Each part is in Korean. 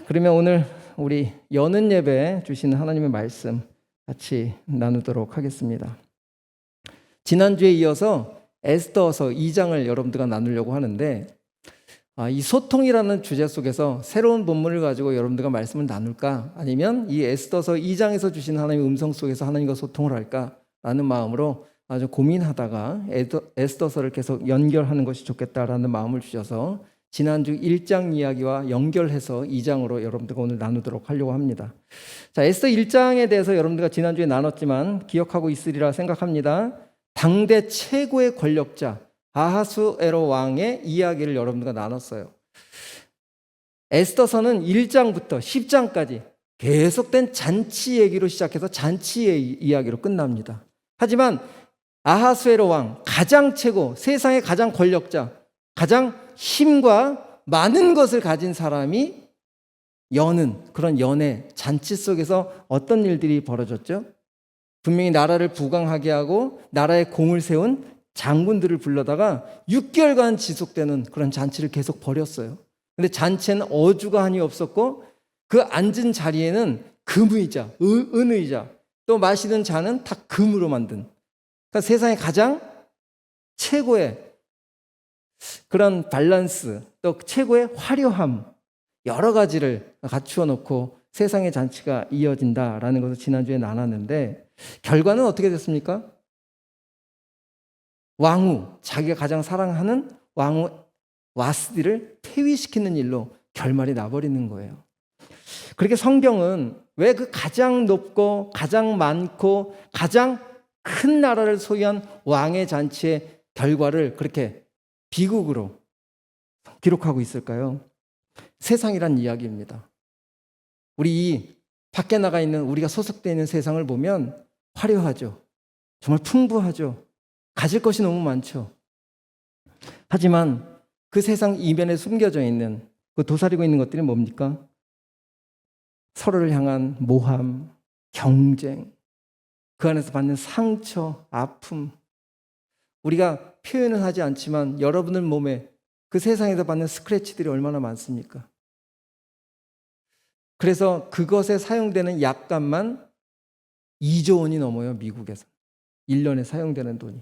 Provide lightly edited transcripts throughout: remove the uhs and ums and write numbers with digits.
그러면 오늘 우리 여는 예배 주시는 하나님의 말씀 같이 나누도록 하겠습니다. 지난주에 이어서 에스더서 2장을 여러분들과 나누려고 하는데, 이 소통이라는 주제 속에서 새로운 본문을 가지고 여러분들과 말씀을 나눌까, 아니면 이 에스더서 2장에서 주시는 하나님의 음성 속에서 하나님과 소통을 할까라는 마음으로 아주 고민하다가 에스더서를 계속 연결하는 것이 좋겠다라는 마음을 주셔서 지난주 1장 이야기와 연결해서 2장으로 여러분들과 오늘 나누도록 하려고 합니다. 자, 에스더 1장에 대해서 여러분들과 지난주에 나눴지만 기억하고 있으리라 생각합니다. 당대 최고의 권력자 아하수에로 왕의 이야기를 여러분들과 나눴어요. 에스더서는 1장부터 10장까지 계속된 잔치 얘기로 시작해서 잔치의 이야기로 끝납니다. 하지만 아하수에로 왕, 가장 최고, 세상의 가장 권력자, 가장 힘과 많은 것을 가진 사람이 여는 그런 연애 잔치 속에서 어떤 일들이 벌어졌죠? 분명히 나라를 부강하게 하고 나라에 공을 세운 장군들을 불러다가 6개월간 지속되는 그런 잔치를 계속 벌였어요. 근데 잔치에는 어주가 한이 없었고 그 앉은 자리에는 금의자, 은의자, 또 마시는 잔은 다 금으로 만든, 그러니까 세상에 가장 최고의 그런 밸런스, 또 최고의 화려함, 여러 가지를 갖추어 놓고 세상의 잔치가 이어진다라는 것을 지난주에 나눴는데, 결과는 어떻게 됐습니까? 왕후, 자기가 가장 사랑하는 왕후 와스디를 폐위시키는 일로 결말이 나버리는 거예요. 그렇게 성경은 왜 그 가장 높고 가장 많고 가장 큰 나라를 소유한 왕의 잔치의 결과를 그렇게 비극으로 기록하고 있을까요? 세상이란 이야기입니다. 우리 밖에 나가 있는, 우리가 소속되어 있는 세상을 보면 화려하죠. 정말 풍부하죠. 가질 것이 너무 많죠. 하지만 그 세상 이면에 숨겨져 있는, 그 도사리고 있는 것들이 뭡니까? 서로를 향한 모함, 경쟁, 그 안에서 받는 상처, 아픔. 우리가 표현은 하지 않지만 여러분들 몸에 그 세상에서 받는 스크래치들이 얼마나 많습니까? 그래서 그것에 사용되는 약값만 2조 원이 넘어요, 미국에서. 1년에 사용되는 돈이.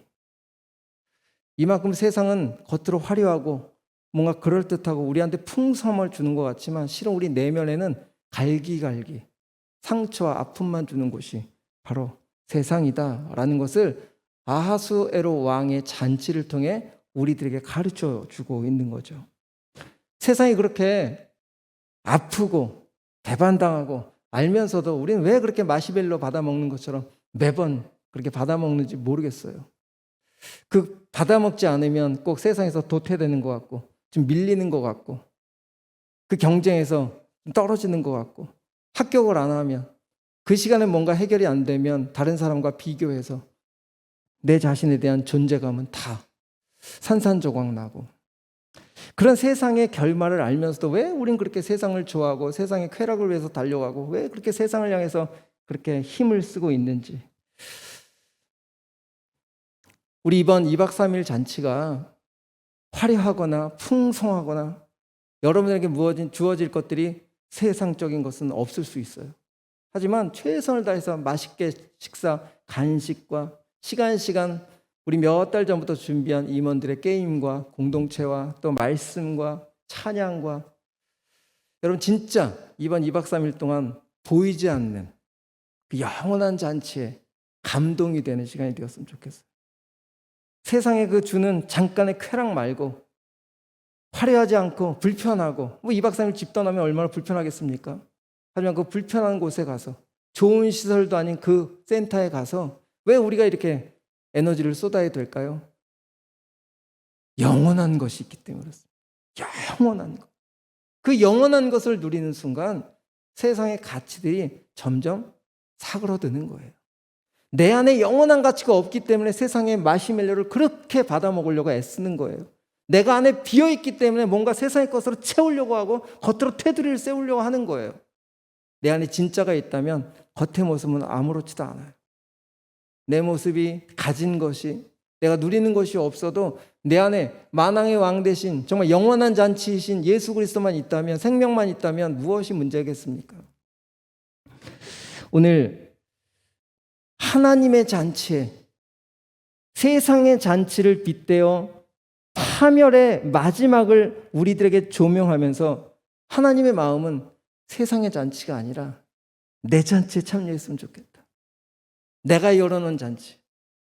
이만큼 세상은 겉으로 화려하고 뭔가 그럴듯하고 우리한테 풍성함을 주는 것 같지만 실은 우리 내면에는 갈기갈기 상처와 아픔만 주는 곳이 바로 세상이다라는 것을 아하수에로 왕의 잔치를 통해 우리들에게 가르쳐 주고 있는 거죠. 세상이 그렇게 아프고 배반당하고 알면서도 우리는 왜 그렇게 마시멜로 받아먹는 것처럼 매번 그렇게 받아먹는지 모르겠어요. 그 받아먹지 않으면 꼭 세상에서 도태되는 것 같고 좀 밀리는 것 같고 그 경쟁에서 떨어지는 것 같고 합격을 안 하면 그 시간에 뭔가 해결이 안 되면 다른 사람과 비교해서 내 자신에 대한 존재감은 다 산산조각 나고, 그런 세상의 결말을 알면서도 왜 우린 그렇게 세상을 좋아하고 세상의 쾌락을 위해서 달려가고 왜 그렇게 세상을 향해서 그렇게 힘을 쓰고 있는지. 우리 이번 2박 3일 잔치가 화려하거나 풍성하거나 여러분에게 주어질 것들이 세상적인 것은 없을 수 있어요. 하지만 최선을 다해서 맛있게 식사, 간식과 시간 우리 몇 달 전부터 준비한 임원들의 게임과 공동체와 또 말씀과 찬양과, 여러분 진짜 이번 2박 3일 동안 보이지 않는 그 영원한 잔치에 감동이 되는 시간이 되었으면 좋겠어요. 세상에 그 주는 잠깐의 쾌락 말고 화려하지 않고 불편하고, 2박 3일 집 떠나면 얼마나 불편하겠습니까? 하지만 그 불편한 곳에 가서 좋은 시설도 아닌 그 센터에 가서 왜 우리가 이렇게 에너지를 쏟아야 될까요? 영원한 것이 있기 때문에 그렇습니다. 영원한 것. 그 영원한 것을 누리는 순간 세상의 가치들이 점점 사그러드는 거예요. 내 안에 영원한 가치가 없기 때문에 세상의 마시멜로를 그렇게 받아먹으려고 애쓰는 거예요. 내가 안에 비어있기 때문에 뭔가 세상의 것으로 채우려고 하고 겉으로 테두리를 세우려고 하는 거예요. 내 안에 진짜가 있다면 겉의 모습은 아무렇지도 않아요. 내 모습이 가진 것이, 내가 누리는 것이 없어도 내 안에 만왕의 왕 대신 정말 영원한 잔치이신 예수 그리스도만 있다면, 생명만 있다면 무엇이 문제겠습니까? 오늘 하나님의 잔치에, 세상의 잔치를 빗대어 파멸의 마지막을 우리들에게 조명하면서 하나님의 마음은 세상의 잔치가 아니라 내 잔치에 참여했으면 좋겠다. 내가 열어놓은 잔치,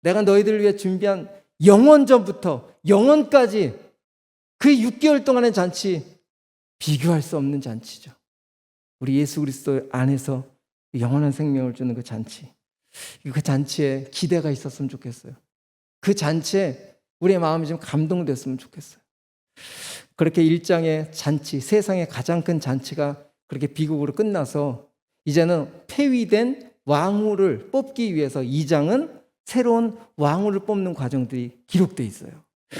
내가 너희들을 위해 준비한 영원 전부터 영원까지 그 6개월 동안의 잔치, 비교할 수 없는 잔치죠. 우리 예수 그리스도 안에서 영원한 생명을 주는 그 잔치, 그 잔치에 기대가 있었으면 좋겠어요. 그 잔치에 우리의 마음이 좀 감동됐으면 좋겠어요. 그렇게 1장의 잔치, 세상의 가장 큰 잔치가 그렇게 비극으로 끝나서 이제는 폐위된 왕후를 뽑기 위해서 2장은 새로운 왕후를 뽑는 과정들이 기록되어 있어요.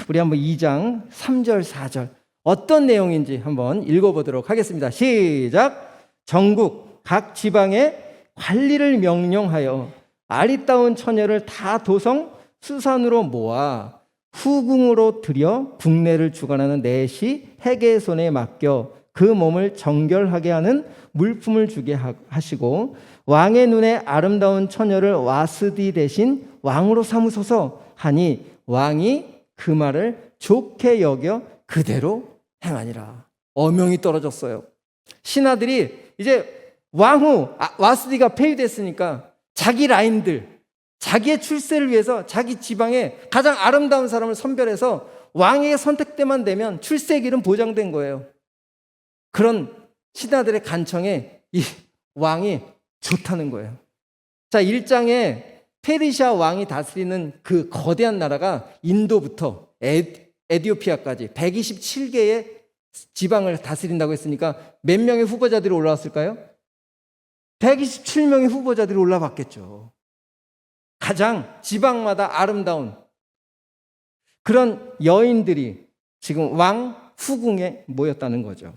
우리 한번 2장 3절 4절 어떤 내용인지 한번 읽어보도록 하겠습니다. 시작. 전국 각 지방에 관리를 명령하여 아리따운 처녀를 다 도성 수산으로 모아 후궁으로 들여 국내를 주관하는 내시 해계의 손에 맡겨 그 몸을 정결하게 하는 물품을 주게 하시고 왕의 눈에 아름다운 처녀를 와스디 대신 왕으로 삼으소서 하니 왕이 그 말을 좋게 여겨 그대로 행하니라. 어명이 떨어졌어요. 신하들이 이제 왕후 와스디가 폐위됐으니까 자기 라인들, 자기의 출세를 위해서 자기 지방에 가장 아름다운 사람을 선별해서 왕에게 선택대만 되면 출세의 길은 보장된 거예요. 그런 신하들의 간청에 이 왕이 좋다는 거예요. 자, 1장에 페르시아 왕이 다스리는 그 거대한 나라가 인도부터 에디오피아까지 127개의 지방을 다스린다고 했으니까 몇 명의 후보자들이 올라왔을까요? 127명의 후보자들이 올라왔겠죠. 가장 지방마다 아름다운 그런 여인들이 지금 왕 후궁에 모였다는 거죠.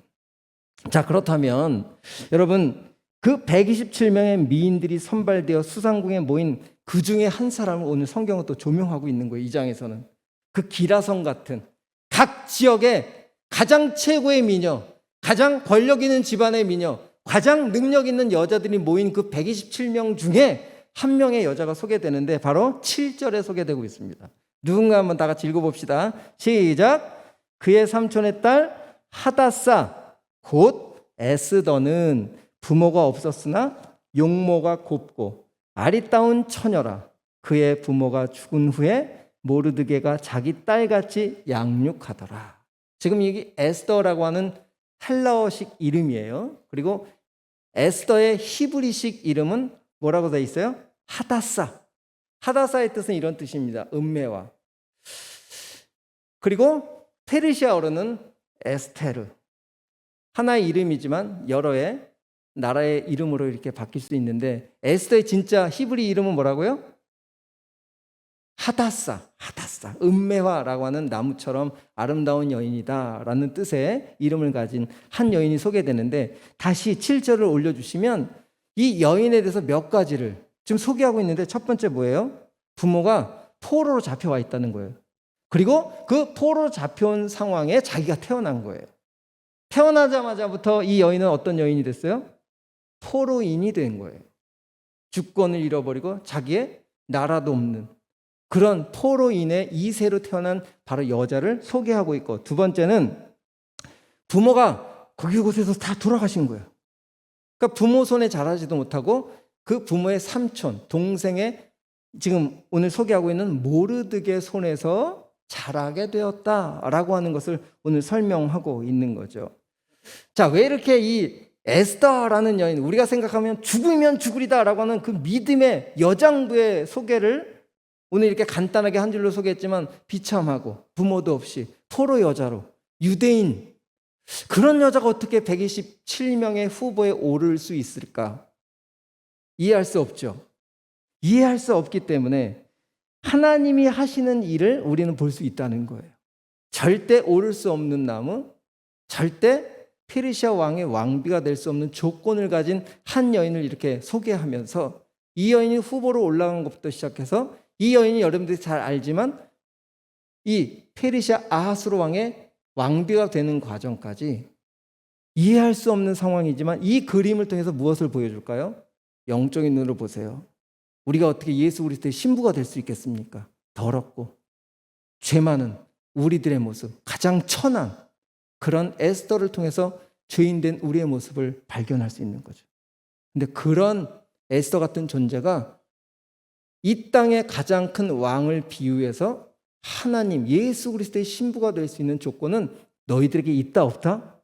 자, 그렇다면 여러분, 그 127명의 미인들이 선발되어 수상궁에 모인 그 중에 한 사람을 오늘 성경은 또 조명하고 있는 거예요. 2장에서는 그 기라성 같은 각 지역의 가장 최고의 미녀, 가장 권력 있는 집안의 미녀, 가장 능력 있는 여자들이 모인 그 127명 중에 한 명의 여자가 소개되는데 바로 7절에 소개되고 있습니다. 누군가 한번 다 같이 읽어봅시다. 시작. 그의 삼촌의 딸 하다사 곧 에스더는 부모가 없었으나 용모가 곱고 아리따운 처녀라. 그의 부모가 죽은 후에 모르드게가 자기 딸같이 양육하더라. 지금 여기 에스더라고 하는 헬라어식 이름이에요. 그리고 에스더의 히브리식 이름은 뭐라고 되어 있어요? 하다사. 하다사의 뜻은 이런 뜻입니다. 음매와. 그리고 페르시아어로는 에스테르. 하나의 이름이지만 여러의 나라의 이름으로 이렇게 바뀔 수 있는데 에스더의 진짜 히브리 이름은 뭐라고요? 하다사, 음매화라고 하는 나무처럼 아름다운 여인이다라는 뜻의 이름을 가진 한 여인이 소개되는데 다시 7절을 올려주시면 이 여인에 대해서 몇 가지를 지금 소개하고 있는데 첫 번째 뭐예요? 부모가 포로로 잡혀와 있다는 거예요. 그리고 그 포로로 잡혀온 상황에 자기가 태어난 거예요. 태어나자마자부터 이 여인은 어떤 여인이 됐어요? 포로인이 된 거예요. 주권을 잃어버리고 자기의 나라도 없는 그런 포로인의 2세로 태어난 바로 여자를 소개하고 있고, 두 번째는 부모가 거기곳에서 다 돌아가신 거예요. 그러니까 부모 손에 자라지도 못하고 그 부모의 삼촌, 동생의 지금 오늘 소개하고 있는 모르드게 손에서 자라게 되었다라고 하는 것을 오늘 설명하고 있는 거죠. 자, 왜 이렇게 이 에스더라는 여인, 우리가 생각하면 죽으면 죽으리다라고 하는 그 믿음의 여장부의 소개를 오늘 이렇게 간단하게 한 줄로 소개했지만 비참하고 부모도 없이 포로 여자로 유대인, 그런 여자가 어떻게 127명의 후보에 오를 수 있을까? 이해할 수 없죠. 이해할 수 없기 때문에 하나님이 하시는 일을 우리는 볼 수 있다는 거예요. 절대 오를 수 없는 나무, 절대 페르시아 왕의 왕비가 될 수 없는 조건을 가진 한 여인을 이렇게 소개하면서 이 여인이 후보로 올라간 것부터 시작해서 이 여인이 여러분들이 잘 알지만 이 페르시아 아하스로 왕의 왕비가 되는 과정까지 이해할 수 없는 상황이지만 이 그림을 통해서 무엇을 보여줄까요? 영적인 눈으로 보세요. 우리가 어떻게 예수 그리스도의 신부가 될 수 있겠습니까? 더럽고 죄 많은 우리들의 모습, 가장 천한 그런 에스더를 통해서 죄인된 우리의 모습을 발견할 수 있는 거죠. 근데 그런 에스더 같은 존재가 이 땅의 가장 큰 왕을 비유해서 하나님, 예수 그리스도의 신부가 될 수 있는 조건은 너희들에게 있다 없다?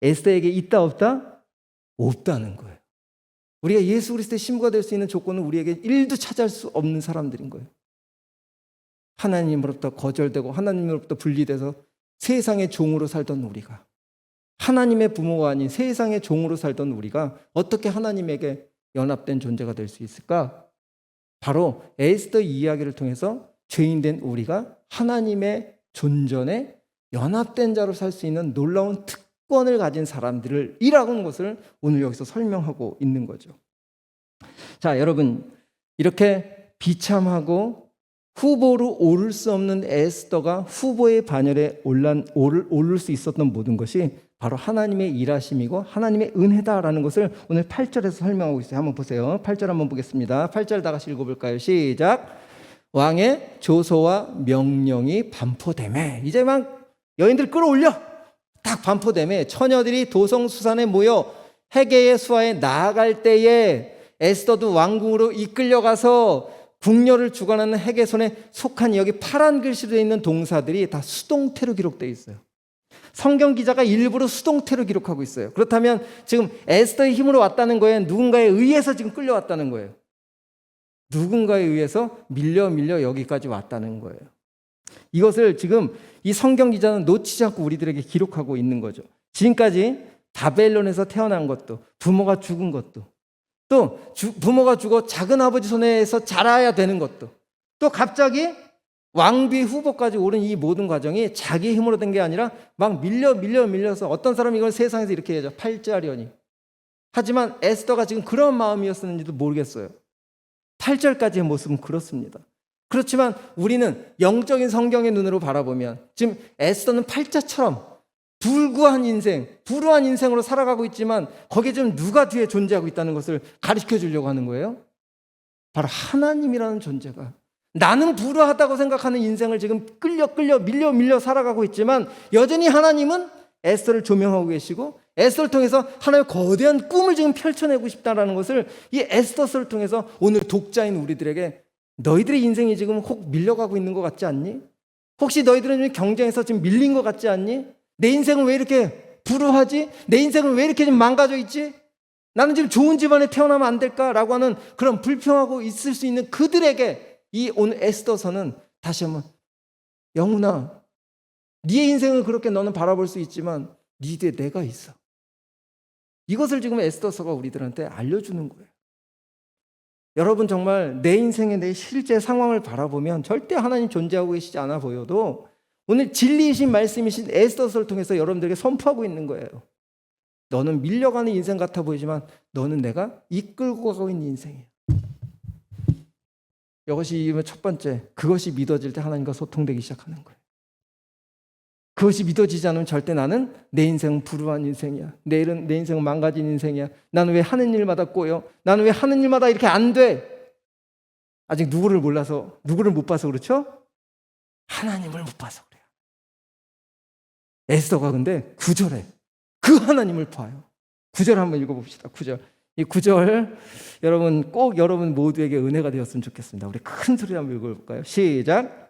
에스더에게 있다 없다? 없다는 거예요. 우리가 예수 그리스도의 신부가 될 수 있는 조건은 우리에게 일도 차지할 수 없는 사람들인 거예요. 하나님으로부터 거절되고 하나님으로부터 분리돼서 세상의 종으로 살던 우리가, 하나님의 부모가 아닌 세상의 종으로 살던 우리가 어떻게 하나님에게 연합된 존재가 될 수 있을까? 바로 에스더 이야기를 통해서 죄인된 우리가 하나님의 존전에 연합된 자로 살 수 있는 놀라운 특권을 가진 사람들이라는 것을 오늘 여기서 설명하고 있는 거죠. 자, 여러분, 이렇게 비참하고 후보로 오를 수 없는 에스더가 후보의 반열에 오를 수 있었던 모든 것이 바로 하나님의 일하심이고 하나님의 은혜다라는 것을 오늘 8절에서 설명하고 있어요. 한번 보세요. 8절 한번 보겠습니다. 8절 다 같이 읽어볼까요? 시작. 왕의 조서와 명령이 반포되매, 이제 막 여인들 끌어올려 딱 반포되매 처녀들이 도성수산에 모여 헤게의 수하에 나아갈 때에 에스더도 왕궁으로 이끌려가서 궁녀를 주관하는 헤게 손에 속한, 여기 파란 글씨로 되어 있는 동사들이 다 수동태로 기록되어 있어요. 성경 기자가 일부러 수동태로 기록하고 있어요. 그렇다면 지금 에스더의 힘으로 왔다는 거예요? 누군가에 의해서 지금 끌려왔다는 거예요? 누군가에 의해서 밀려 여기까지 왔다는 거예요. 이것을 지금 이 성경 기자는 놓치지 않고 우리들에게 기록하고 있는 거죠. 지금까지 바벨론에서 태어난 것도, 부모가 죽은 것도, 또 부모가 죽어 작은 아버지 손에서 자라야 되는 것도, 또 갑자기 왕비 후보까지 오른 이 모든 과정이 자기 힘으로 된 게 아니라 막 밀려서, 어떤 사람이 이걸 세상에서 이렇게 얘기하죠. 팔자려니. 하지만 에스더가 지금 그런 마음이었는지도 모르겠어요. 8절까지의 모습은 그렇습니다. 그렇지만 우리는 영적인 성경의 눈으로 바라보면 지금 에스더는 팔자처럼 불구한 인생, 불우한 인생으로 살아가고 있지만 거기에 지금 누가 뒤에 존재하고 있다는 것을 가르쳐 주려고 하는 거예요. 바로 하나님이라는 존재가, 나는 불우하다고 생각하는 인생을 지금 밀려 살아가고 있지만 여전히 하나님은 에스더를 조명하고 계시고 에스더를 통해서 하나님의 거대한 꿈을 지금 펼쳐내고 싶다는 것을 이 에스더서를 통해서 오늘 독자인 우리들에게, 너희들의 인생이 지금 혹 밀려가고 있는 것 같지 않니? 혹시 너희들은 경쟁에서 지금 밀린 것 같지 않니? 내 인생은 왜 이렇게 불우하지? 내 인생은 왜 이렇게 좀 망가져 있지? 나는 지금 좋은 집안에 태어나면 안 될까라고 하는 그런 불평하고 있을 수 있는 그들에게 이 오늘 에스더서는 다시 한번, 영훈아, 네 인생을 그렇게 너는 바라볼 수 있지만 네 뒤에 내가 있어. 이것을 지금 에스더서가 우리들한테 알려주는 거예요. 여러분, 정말 내 인생의 내 실제 상황을 바라보면 절대 하나님 존재하고 계시지 않아 보여도 오늘 진리이신 말씀이신 에스더서를 통해서 여러분들에게 선포하고 있는 거예요. 너는 밀려가는 인생 같아 보이지만 너는 내가 이끌고 가고 있는 인생이야. 이것이 첫 번째, 그것이 믿어질 때 하나님과 소통되기 시작하는 거예요. 그것이 믿어지지 않으면 절대 나는 내 인생은 불우한 인생이야. 내 인생은 망가진 인생이야. 나는 왜 하는 일마다 꼬여? 나는 왜 하는 일마다 이렇게 안 돼? 아직 누구를 몰라서, 누구를 못 봐서 그렇죠? 하나님을 못 봐서 그래요. 에스더가 근데 9절에 그 하나님을 봐요. 9절 한번 읽어봅시다. 9절. 이 9절 여러분, 꼭 여러분 모두에게 은혜가 되었으면 좋겠습니다. 우리 큰 소리로 한번 읽어볼까요? 시작.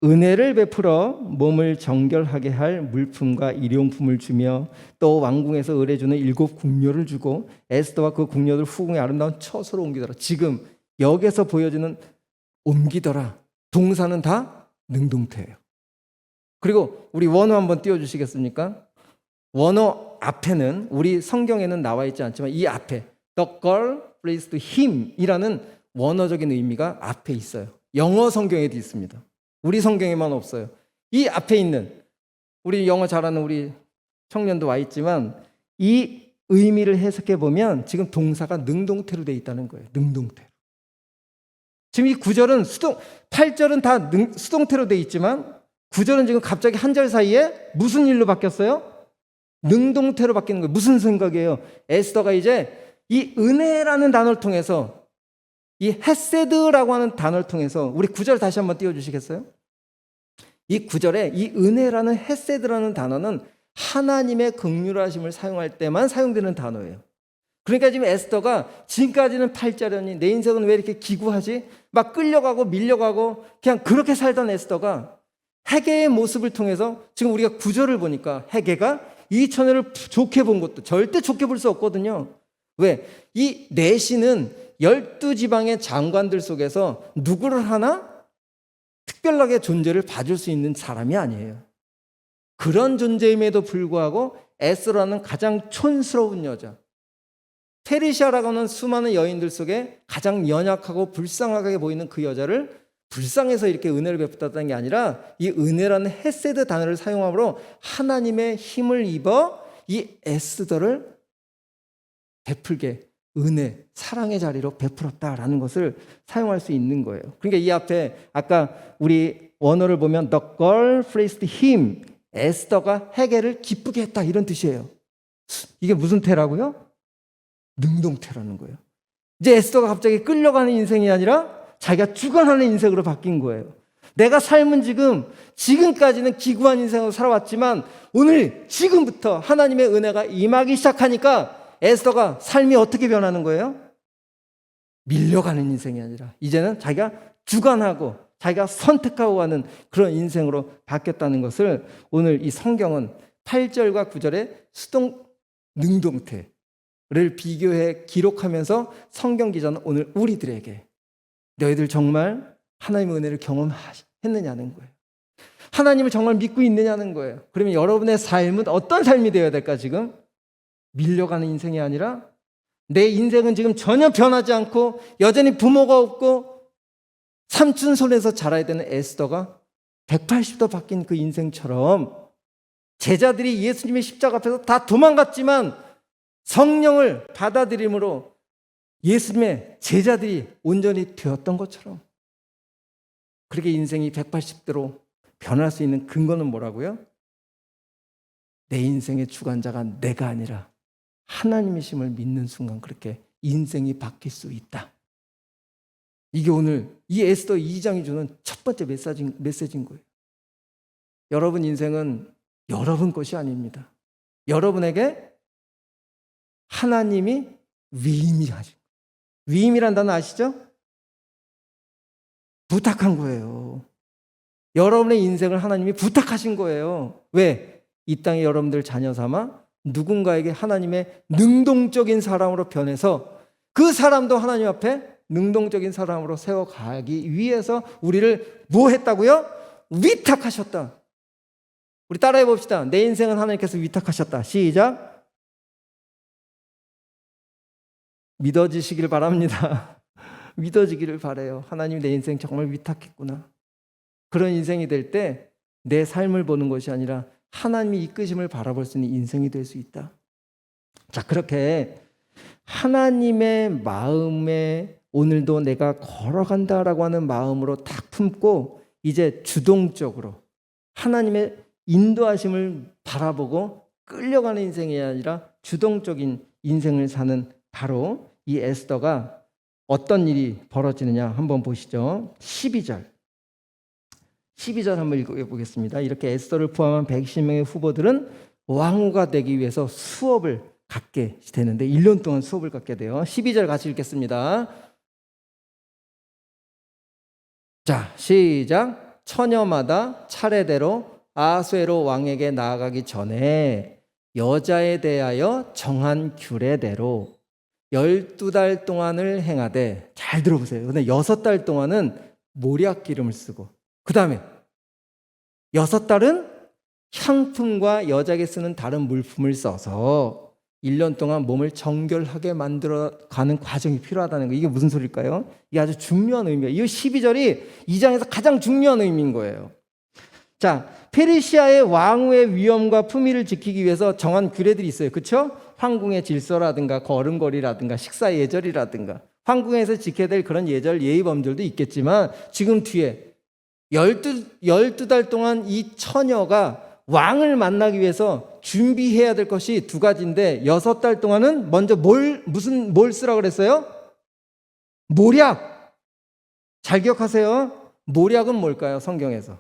은혜를 베풀어 몸을 정결하게 할 물품과 일용품을 주며 또 왕궁에서 의뢰주는 7 궁녀를 주고 에스더와 그 궁녀들 후궁의 아름다운 처소로 옮기더라. 지금 여기서 보여주는 옮기더라 동사는 다 능동태예요. 그리고 우리 원어 한번 띄워주시겠습니까? 원어 앞에는, 우리 성경에는 나와 있지 않지만 이 앞에 The girl pleased him 이라는 원어적인 의미가 앞에 있어요. 영어 성경에도 있습니다. 우리 성경에만 없어요. 이 앞에 있는, 우리 영어 잘하는 우리 청년도 와 있지만 이 의미를 해석해 보면 지금 동사가 능동태로 되어 있다는 거예요. 능동태. 지금 이 9절은 8절은 다 수동태로 돼 있지만 9절은 지금 갑자기 한 절 사이에 무슨 일로 바뀌었어요? 능동태로 바뀌는 거예요. 무슨 생각이에요? 에스더가 이제 이 은혜라는 단어를 통해서, 이 헤세드라고 하는 단어를 통해서, 우리 9절 다시 한번 띄워주시겠어요? 이 9절에 이 은혜라는 헤세드라는 단어는 하나님의 긍휼하심을 사용할 때만 사용되는 단어예요. 그러니까 지금 에스더가 지금까지는 8자려니 내 인생은 왜 이렇게 기구하지? 막 끌려가고 밀려가고 그냥 그렇게 살던 에스더가 헤게의 모습을 통해서 지금 우리가 9절을 보니까 헤게가 이 처녀를 좋게 본 것도 절대 좋게 볼 수 없거든요. 왜? 이 내시는 12지방의 장관들 속에서 누구를 하나 특별하게 존재를 봐줄 수 있는 사람이 아니에요. 그런 존재임에도 불구하고 에스더라는 가장 촌스러운 여자, 페르시아라고 하는 수많은 여인들 속에 가장 연약하고 불쌍하게 보이는 그 여자를 불쌍해서 이렇게 은혜를 베풀었다는 게 아니라 이 은혜라는 헤세드 단어를 사용함으로 하나님의 힘을 입어 이 에스더를 베풀게 은혜, 사랑의 자리로 베풀었다라는 것을 사용할 수 있는 거예요. 그러니까 이 앞에 아까 우리 원어를 보면 The girl praised him, 에스더가 헤게를 기쁘게 했다 이런 뜻이에요. 이게 무슨 태라고요? 능동태라는 거예요. 이제 에스더가 갑자기 끌려가는 인생이 아니라 자기가 주관하는 인생으로 바뀐 거예요. 내가 삶은 지금까지는 기구한 인생으로 살아왔지만 오늘 지금부터 하나님의 은혜가 임하기 시작하니까 에스더가 삶이 어떻게 변하는 거예요? 밀려가는 인생이 아니라 이제는 자기가 주관하고 자기가 선택하고 가는 그런 인생으로 바뀌었다는 것을 오늘 이 성경은 8절과 9절의 능동태를 비교해 기록하면서 성경 기자는 오늘 우리들에게 너희들 정말 하나님의 은혜를 경험했느냐는 거예요. 하나님을 정말 믿고 있느냐는 거예요. 그러면 여러분의 삶은 어떤 삶이 되어야 될까? 지금 밀려가는 인생이 아니라 내 인생은 지금 전혀 변하지 않고 여전히 부모가 없고 삼촌 손에서 자라야 되는 에스더가 180도 바뀐 그 인생처럼 제자들이 예수님의 십자가 앞에서 다 도망갔지만 성령을 받아들임으로 예수님의 제자들이 온전히 되었던 것처럼 그렇게 인생이 180도로 변할 수 있는 근거는 뭐라고요? 내 인생의 주관자가 내가 아니라 하나님이심을 믿는 순간 그렇게 인생이 바뀔 수 있다. 이게 오늘 이 에스더 2장이 주는 첫 번째 메시지인 거예요. 여러분 인생은 여러분 것이 아닙니다. 여러분에게 하나님이 위임이 하신 거예요. 위임이란 단어 아시죠? 부탁한 거예요. 여러분의 인생을 하나님이 부탁하신 거예요. 왜? 이 땅에 여러분들 자녀 삼아 누군가에게 하나님의 능동적인 사람으로 변해서 그 사람도 하나님 앞에 능동적인 사람으로 세워가기 위해서 우리를 뭐 했다고요? 위탁하셨다. 우리 따라해 봅시다. 내 인생은 하나님께서 위탁하셨다. 시작. 믿어지시길 바랍니다. 믿어지기를 바라요. 하나님이 내 인생 정말 위탁했구나. 그런 인생이 될 때 내 삶을 보는 것이 아니라 하나님이 이끄심을 바라볼 수 있는 인생이 될 수 있다. 자, 그렇게 하나님의 마음에 오늘도 내가 걸어간다라고 하는 마음으로 딱 품고 이제 주동적으로 하나님의 인도하심을 바라보고 끌려가는 인생이 아니라 주동적인 인생을 사는 바로 이 에스더가 어떤 일이 벌어지느냐 한번 보시죠. 12절 한번 읽어보겠습니다. 이렇게 에스더를 포함한 120명의 후보들은 왕후가 되기 위해서 수업을 갖게 되는데 1년 동안 수업을 갖게 돼요. 12절 같이 읽겠습니다. 자, 시작. 처녀마다 차례대로 아수에로 왕에게 나아가기 전에 여자에 대하여 정한 규례대로 12달 동안을 행하되, 잘 들어보세요. 근데 6달 동안은 모략 기름을 쓰고, 그 다음에 6달은 향품과 여자에게 쓰는 다른 물품을 써서 1년 동안 몸을 정결하게 만들어가는 과정이 필요하다는 거. 이게 무슨 소리일까요? 이게 아주 중요한 의미예요. 이 12절이 2장에서 가장 중요한 의미인 거예요. 자, 페르시아의 왕후의 위엄과 품위를 지키기 위해서 정한 규례들이 있어요. 그렇죠? 황궁의 질서라든가 걸음걸이라든가 식사 예절이라든가 황궁에서 지켜야 될 그런 예절, 예의 범절도 있겠지만 지금 뒤에 12달 동안 이 처녀가 왕을 만나기 위해서 준비해야 될 것이 두 가지인데 6달 동안은 먼저 뭘 쓰라고 그랬어요? 모략. 잘 기억하세요. 모략은 뭘까요? 성경에서.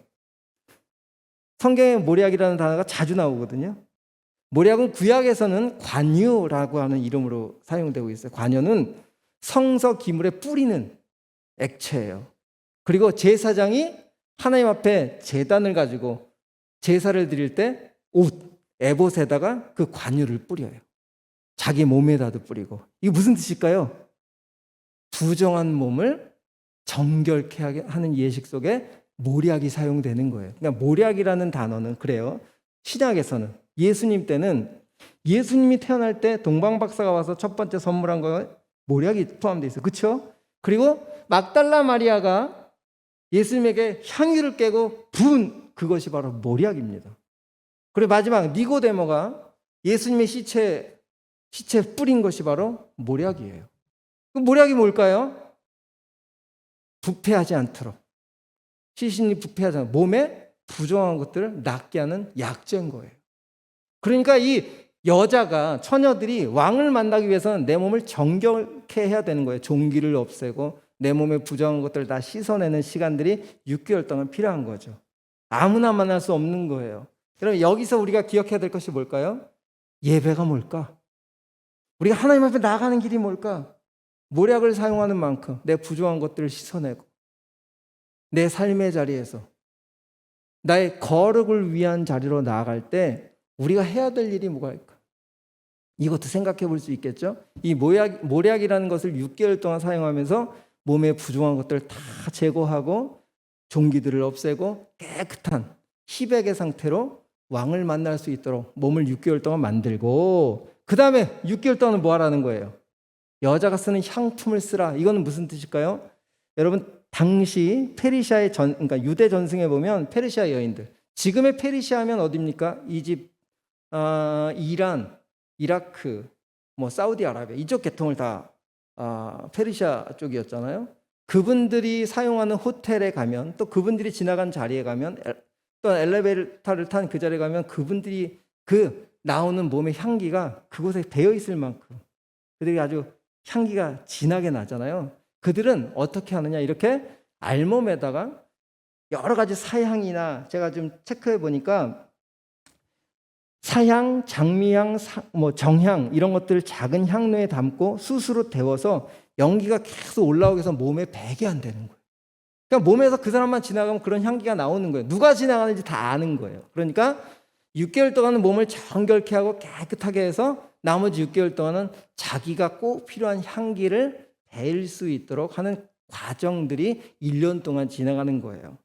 성경에 모략이라는 단어가 자주 나오거든요. 모략은 구약에서는 관유라고 하는 이름으로 사용되고 있어요. 관유는 성서 기물에 뿌리는 액체예요. 그리고 제사장이 하나님 앞에 제단을 가지고 제사를 드릴 때 옷, 에봇에다가 그 관유를 뿌려요. 자기 몸에다도 뿌리고. 이게 무슨 뜻일까요? 부정한 몸을 정결케 하는 예식 속에 모략이 사용되는 거예요. 그러니까 모략이라는 단어는 그래요. 신약에서는 예수님 때는 예수님이 태어날 때 동방박사가 와서 첫 번째 선물한 거 모략이 포함되어 있어요. 그렇죠? 그리고 막달라 마리아가 예수님에게 향유를 깨고 부은 그것이 바로 모략입니다. 그리고 마지막 니고데모가 예수님의 시체 뿌린 것이 바로 모략이에요. 그 모략이 뭘까요? 부패하지 않도록. 시신이 부패하지 않도록 몸에 부정한 것들을 낫게 하는 약재인 거예요. 그러니까 이 여자가, 처녀들이 왕을 만나기 위해서는 내 몸을 정결케 해야 되는 거예요. 종기를 없애고 내 몸에 부정한 것들을 다 씻어내는 시간들이 6개월 동안 필요한 거죠. 아무나 만날 수 없는 거예요. 여러분, 여기서 우리가 기억해야 될 것이 뭘까요? 예배가 뭘까? 우리가 하나님 앞에 나가는 길이 뭘까? 모략을 사용하는 만큼 내 부정한 것들을 씻어내고 내 삶의 자리에서 나의 거룩을 위한 자리로 나아갈 때 우리가 해야 될 일이 뭐가 있을까? 이것도 생각해 볼 수 있겠죠? 이 모략이라는 것을 6개월 동안 사용하면서 몸의 부정한 것들을 다 제거하고 종기들을 없애고 깨끗한 희백의 상태로 왕을 만날 수 있도록 몸을 6개월 동안 만들고, 그 다음에 6개월 동안 뭐 하라는 거예요? 여자가 쓰는 향품을 쓰라. 이거는 무슨 뜻일까요? 여러분, 당시 페르시아의 그러니까 유대 전승에 보면 페르시아 여인들, 지금의 페르시아 하면 어디입니까? 이집, 이란, 이라크, 뭐 사우디아라비아 이쪽 계통을 다 페르시아 쪽이었잖아요. 그분들이 사용하는 호텔에 가면, 또 그분들이 지나간 자리에 가면, 또 엘리베이터를 탄 그 자리에 가면 그분들이 그 나오는 몸의 향기가 그곳에 배어 있을 만큼 그들이 아주 향기가 진하게 나잖아요. 그들은 어떻게 하느냐, 이렇게 알몸에다가 여러 가지 사향이나, 제가 좀 체크해 보니까 사향, 장미향, 정향 이런 것들을 작은 향로에 담고 숯으로 데워서 연기가 계속 올라오게 해서 몸에 배게 한다는 거예요. 그러니까 몸에서 그 사람만 지나가면 그런 향기가 나오는 거예요. 누가 지나가는지 다 아는 거예요. 그러니까 6개월 동안은 몸을 정결케 하고 깨끗하게 해서 나머지 6개월 동안은 자기가 꼭 필요한 향기를 배일 수 있도록 하는 과정들이 1년 동안 지나가는 거예요.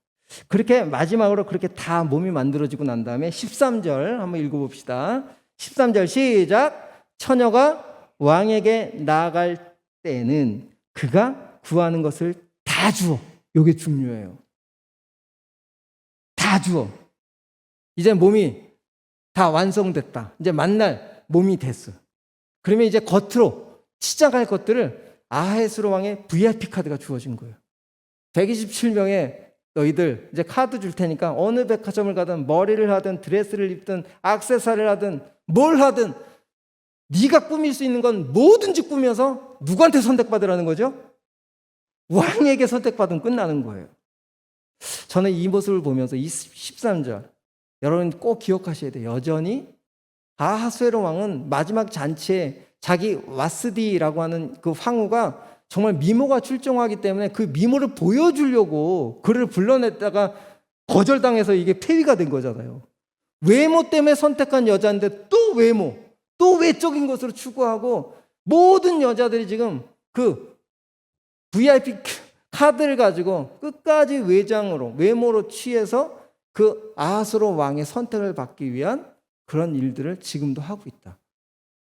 그렇게 마지막으로 그렇게 다 몸이 만들어지고 난 다음에 13절 한번 읽어봅시다. 13절 시작. 처녀가 왕에게 나아갈 때는 그가 구하는 것을 다 주어. 이게 중요해요. 다 주어. 이제 몸이 다 완성됐다. 이제 만날 몸이 됐어. 그러면 이제 겉으로 치장할 것들을 아하수로 왕의 VIP 카드가 주어진 거예요. 127명의 너희들 이제 카드 줄 테니까 어느 백화점을 가든 머리를 하든 드레스를 입든 액세서리를 하든 뭘 하든 네가 꾸밀 수 있는 건 뭐든지 꾸며서 누구한테 선택받으라는 거죠? 왕에게 선택받으면 끝나는 거예요. 저는 이 모습을 보면서 이 13절 여러분 꼭 기억하셔야 돼요. 여전히 아하수에로 왕은 마지막 잔치에 자기 와스디라고 하는 그 황후가 정말 미모가 출중하기 때문에 그 미모를 보여주려고 그를 불러냈다가 거절당해서 이게 폐위가 된 거잖아요. 외모 때문에 선택한 여자인데 또 외모, 또 외적인 것으로 추구하고 모든 여자들이 지금 그 VIP 카드를 가지고 끝까지 외모로 취해서 그 아하수로 왕의 선택을 받기 위한 그런 일들을 지금도 하고 있다.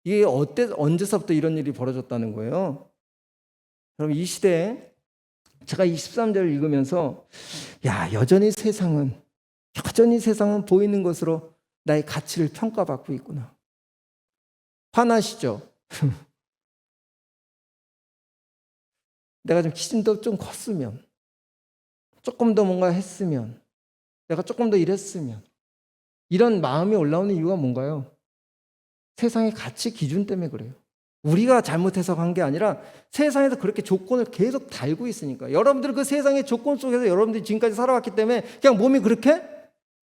이게 언제서부터 이런 일이 벌어졌다는 거예요? 그럼 이 시대에 제가 23절을 읽으면서 여전히 세상은 보이는 것으로 나의 가치를 평가받고 있구나. 화나시죠? 내가 좀 기준도 좀 컸으면, 조금 더 뭔가 했으면, 내가 조금 더 이랬으면, 이런 마음이 올라오는 이유가 뭔가요? 세상의 가치 기준 때문에 그래요. 우리가 잘못해서 한 게 아니라 세상에서 그렇게 조건을 계속 달고 있으니까. 여러분들은 그 세상의 조건 속에서 여러분들이 지금까지 살아왔기 때문에 그냥 몸이 그렇게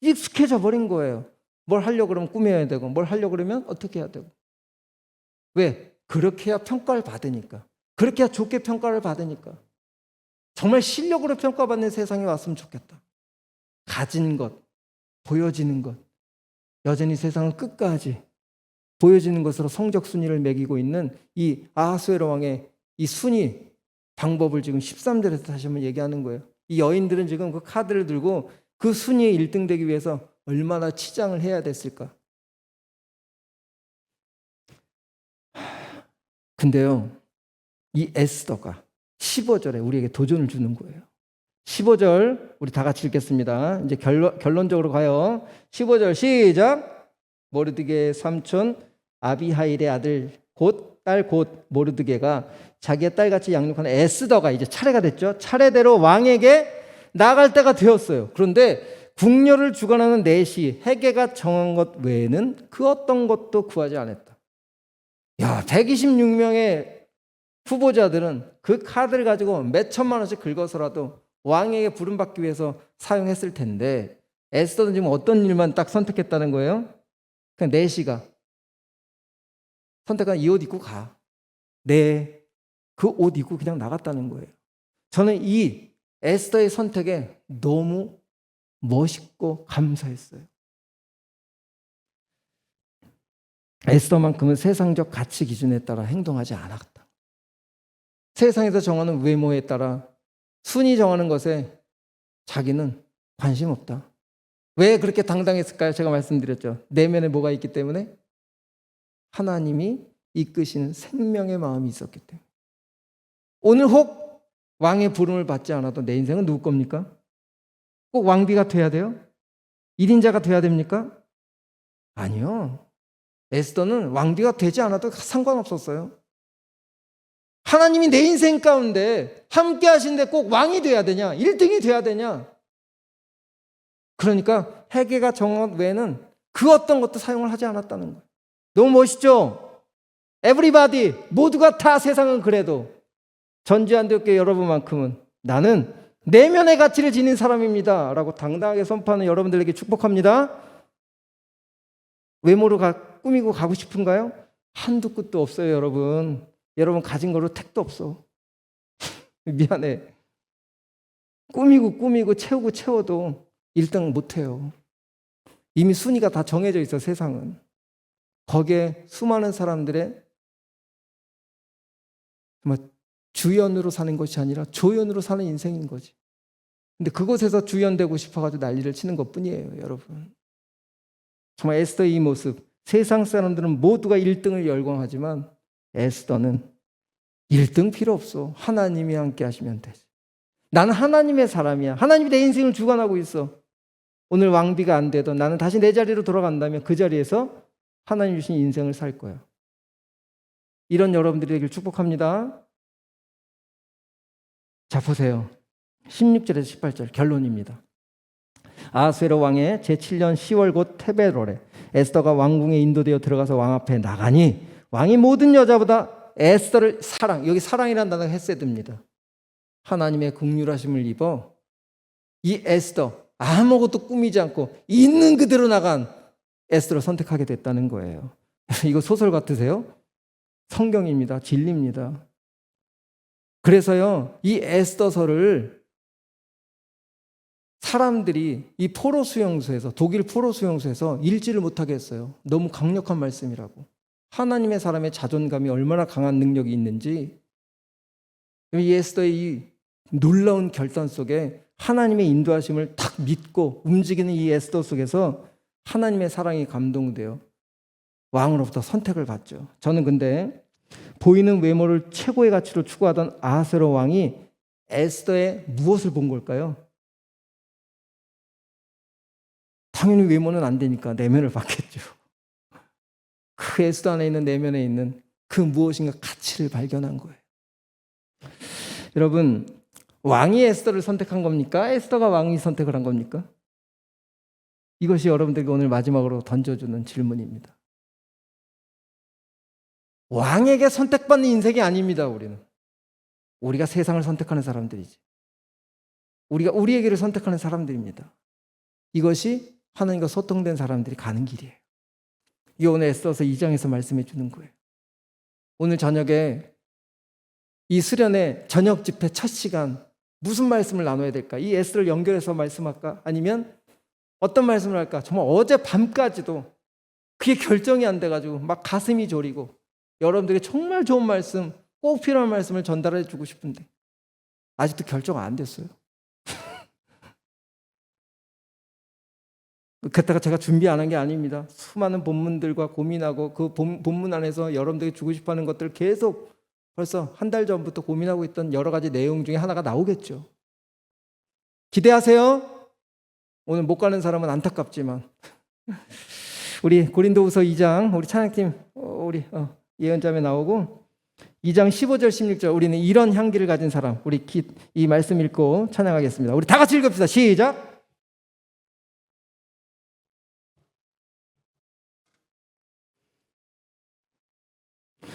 익숙해져 버린 거예요. 뭘 하려고 그러면 꾸며야 되고, 뭘 하려고 그러면 어떻게 해야 되고. 왜? 그렇게 해야 평가를 받으니까. 그렇게 해야 좋게 평가를 받으니까. 정말 실력으로 평가받는 세상에 왔으면 좋겠다. 가진 것, 보여지는 것. 여전히 세상은 끝까지 보여지는 것으로 성적 순위를 매기고 있는 이 아하수에로 왕의 이 순위 방법을 지금 13절에서 다시 한번 얘기하는 거예요. 이 여인들은 지금 그 카드를 들고 그 순위에 1등 되기 위해서 얼마나 치장을 해야 됐을까. 근데요, 이 에스더가 15절에 우리에게 도전을 주는 거예요. 15절 우리 다 같이 읽겠습니다. 이제 결론적으로 가요. 15절 시작. 모르드게의 삼촌 아비하일의 아들 딸 곧 모르드게가 자기의 딸같이 양육하는 에스더가 이제 차례가 됐죠. 차례대로 왕에게 나갈 때가 되었어요. 그런데 궁녀를 주관하는 내시 헤게가 정한 것 외에는 그 어떤 것도 구하지 않았다. 야, 126명의 후보자들은 그 카드를 가지고 몇 천만 원씩 긁어서라도 왕에게 부름받기 위해서 사용했을 텐데 에스더는 지금 어떤 일만 딱 선택했다는 거예요? 그냥 내시가 선택한 이 옷 입고 가. 네, 그 옷 입고 그냥 나갔다는 거예요. 저는 이 에스더의 선택에 너무 멋있고 감사했어요. 에스더만큼은 세상적 가치 기준에 따라 행동하지 않았다. 세상에서 정하는 외모에 따라 순위 정하는 것에 자기는 관심 없다. 왜 그렇게 당당했을까요? 제가 말씀드렸죠. 내면에 뭐가 있기 때문에? 하나님이 이끄시는 생명의 마음이 있었기 때문에. 오늘 혹 왕의 부름을 받지 않아도 내 인생은 누구 겁니까? 꼭 왕비가 돼야 돼요? 1인자가 돼야 됩니까? 아니요. 에스더는 왕비가 되지 않아도 상관없었어요. 하나님이 내 인생 가운데 함께 하시는데 꼭 왕이 돼야 되냐? 1등이 돼야 되냐? 그러니까 헤게가 정한 외에는 그 어떤 것도 사용을 하지 않았다는 거예요. 너무 멋있죠? Everybody, 모두가 다 세상은 그래도 전지한대교회 여러분만큼은 나는 내면의 가치를 지닌 사람입니다 라고 당당하게 선포하는 여러분들에게 축복합니다. 외모로 꾸미고 가고 싶은가요? 한두 끝도 없어요. 여러분 가진 거로 택도 없어. 미안해. 꾸미고 채워도 1등 못해요. 이미 순위가 다 정해져 있어. 세상은. 거기에 수많은 사람들의 정말 주연으로 사는 것이 아니라 조연으로 사는 인생인 거지. 근데 그곳에서 주연되고 싶어가지고 난리를 치는 것뿐이에요. 여러분. 정말 에스더의 이 모습, 세상 사람들은 모두가 1등을 열광하지만 에스더는 1등 필요 없어. 하나님이 함께 하시면 되지. 나는 하나님의 사람이야. 하나님이 내 인생을 주관하고 있어. 오늘 왕비가 안 돼도 나는 다시 내 자리로 돌아간다면 그 자리에서 하나님 주신 인생을 살 거야. 이런 여러분들이 되길 축복합니다. 자, 보세요. 16절에서 18절 결론입니다. 아하수에로 왕의 제7년 10월 곧 테베롤에 에스더가 왕궁에 인도되어 들어가서 왕 앞에 나가니 왕이 모든 여자보다 에스더를 여기 사랑이라는 단어가 헤세드입니다. 하나님의 긍휼하심을 입어 이 에스더 아무것도 꾸미지 않고 있는 그대로 나간 에스더를 선택하게 됐다는 거예요. 이거 소설 같으세요? 성경입니다. 진리입니다. 그래서요, 이 에스더서를 사람들이 이 포로 수용소에서, 독일 포로 수용소에서 읽지를 못하게 했어요. 너무 강력한 말씀이라고. 하나님의 사람의 자존감이 얼마나 강한 능력이 있는지, 이 에스더의 이 놀라운 결단 속에 하나님의 인도하심을 딱 믿고 움직이는 이 에스더 속에서 하나님의 사랑이 감동되어 왕으로부터 선택을 받죠. 저는 근데 보이는 외모를 최고의 가치로 추구하던 아하스웨로 왕이 에스더의 무엇을 본 걸까요? 당연히 외모는 안 되니까 내면을 봤겠죠. 그 에스더 안에 있는 내면에 있는 그 무엇인가 가치를 발견한 거예요. 여러분, 왕이 에스더를 선택한 겁니까? 에스더가 왕이 선택을 한 겁니까? 이것이 여러분들에게 오늘 마지막으로 던져주는 질문입니다. 왕에게 선택받는 인생이 아닙니다. 우리가 세상을 선택하는 사람들이지. 우리가 우리에게를 선택하는 사람들입니다. 이것이 하나님과 소통된 사람들이 가는 길이에요. 이게 오늘 에스더서 2장에서 말씀해 주는 거예요. 오늘 저녁에 이 수련회 저녁 집회 첫 시간 무슨 말씀을 나눠야 될까? 이 에스더를 연결해서 말씀할까? 아니면 어떤 말씀을 할까? 정말 어제 밤까지도 그게 결정이 안 돼가지고 막 가슴이 저리고 여러분들에게 정말 좋은 말씀, 꼭 필요한 말씀을 전달해 주고 싶은데 아직도 결정 안 됐어요. 그때가 제가 준비 안 한 게 아닙니다. 수많은 본문들과 고민하고 그 본문 안에서 여러분들에게 주고 싶어하는 것들을 계속 벌써 한 달 전부터 고민하고 있던 여러 가지 내용 중에 하나가 나오겠죠. 기대하세요. 오늘 못 가는 사람은 안타깝지만 우리 고린도후서 2장 우리 찬양팀 우리 예언자매 나오고 2장 15절 16절 우리는 이런 향기를 가진 사람 우리 이 말씀 읽고 찬양하겠습니다. 우리 다 같이 읽읍시다. 시작.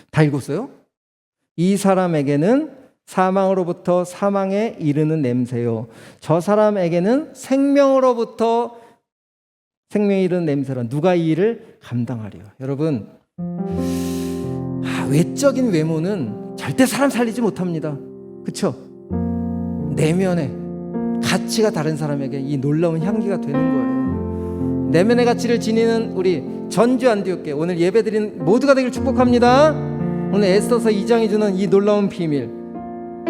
다 읽었어요? 이 사람에게는 사망으로부터 사망에 이르는 냄새요. 저 사람에게는 생명으로부터 생명에 이르는 냄새라. 누가 이 일을 감당하리요? 여러분, 외적인 외모는 절대 사람 살리지 못합니다. 그렇죠? 내면의 가치가 다른 사람에게 이 놀라운 향기가 되는 거예요. 내면의 가치를 지니는 우리 전주 안디옥교회 오늘 예배드린 모두가 되길 축복합니다. 오늘 에스더서 2장이 주는 이 놀라운 비밀,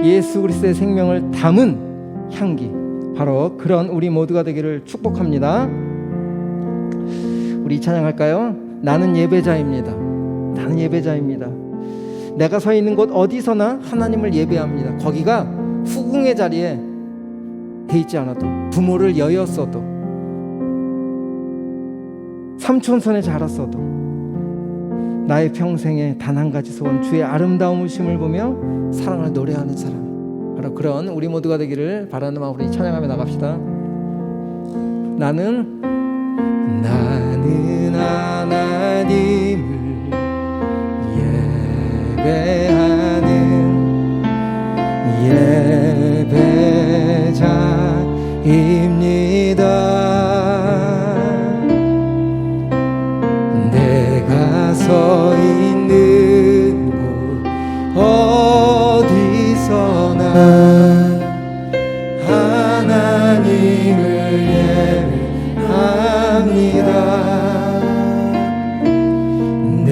예수 그리스도의 생명을 담은 향기, 바로 그런 우리 모두가 되기를 축복합니다. 우리 찬양할까요? 나는 예배자입니다. 나는 예배자입니다. 내가 서 있는 곳 어디서나 하나님을 예배합니다. 거기가 후궁의 자리에 돼 있지 않아도, 부모를 여였어도, 삼촌손에 자랐어도, 나의 평생에 단 한 가지 소원, 주의 아름다움을 보며 사랑을 노래하는 사람, 바로 그런 우리 모두가 되기를 바라는 마음으로 찬양하며 나갑시다. 나는 하나님을 예배하는 예배자입니다. 내가 서 있는 곳 어디서나 하나님을 예배합니다. 내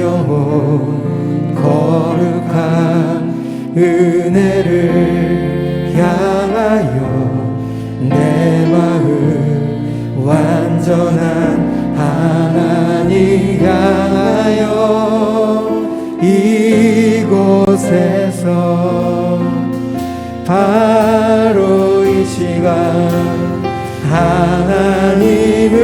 영혼 거룩한 은혜를 향하여 내 마음 완전한 하나님 향하여 이곳에서 바로 이 시간 하나님을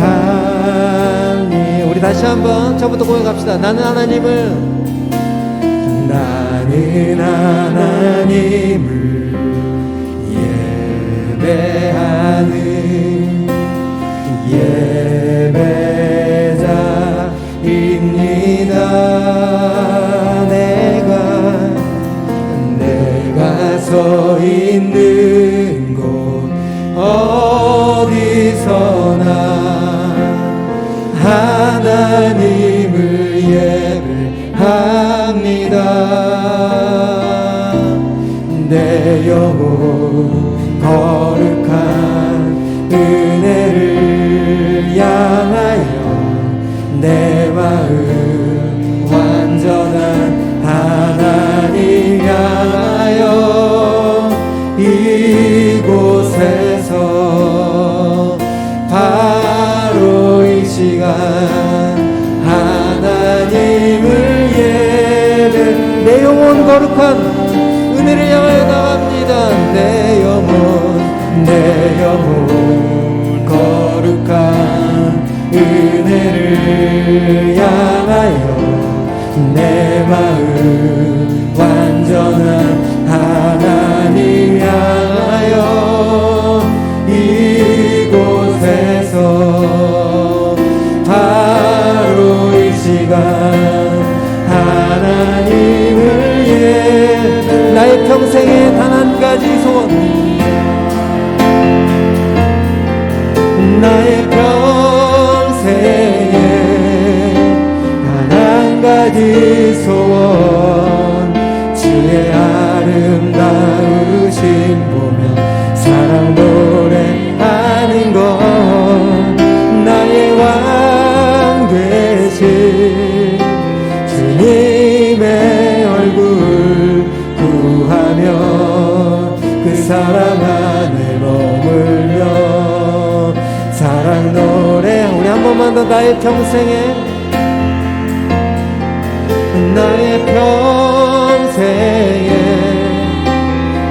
예배하니. 우리 다시 한번 처음부터 고백합시다. 나는 하나님을 예배하는 예배자입니다. 내가 서 있는 곳 어디서나 하나님을 예배합니다. 내 영혼 거룩한 은혜를 향하여 내 마음 완전한 하나님 향하여 이곳에서 바로 이 시간 하나님을 예배. 내 영혼 거룩한 은혜를 향하여 나갑니다. 내 영혼 거룩한 은혜를 향하여 내 마음 평생에 단 한 가지 소원, 나의 평생에 단 한 가지 소원, 주의 아름다우신 보며 사랑 노래하는 것, 나의 왕 되신 주님의 얼굴 구하며 그 사랑 안에 머물며 사랑 노래. 우리 한 번만 더. 나의 평생에, 나의 평생에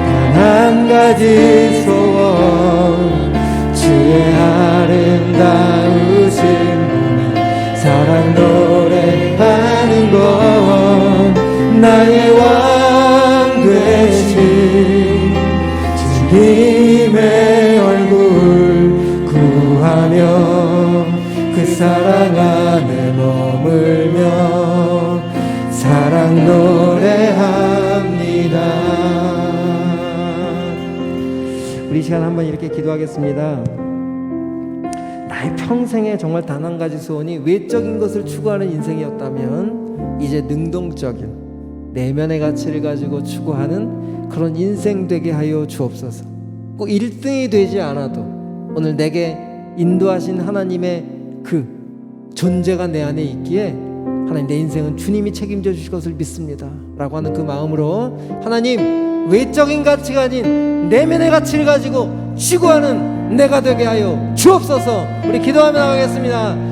단 한 가지 소원, 주의 아름다우신 분의 사랑 노래하는 것, 나의 왕 되신 주님의 얼굴 구하며 그 사랑 안에 머물며 사랑 노래합니다. 우리 시간 한번 이렇게 기도하겠습니다. 나의 평생에 정말 단 한 가지 소원이 외적인 것을 추구하는 인생이었다면 이제 능동적인 내면의 가치를 가지고 추구하는 그런 인생 되게 하여 주옵소서. 꼭 1등이 되지 않아도 오늘 내게 인도하신 하나님의 그 존재가 내 안에 있기에 하나님, 내 인생은 주님이 책임져 주실 것을 믿습니다 라고 하는 그 마음으로 하나님, 외적인 가치가 아닌 내면의 가치를 가지고 추구하는 내가 되게 하여 주옵소서. 우리 기도하며 나가겠습니다.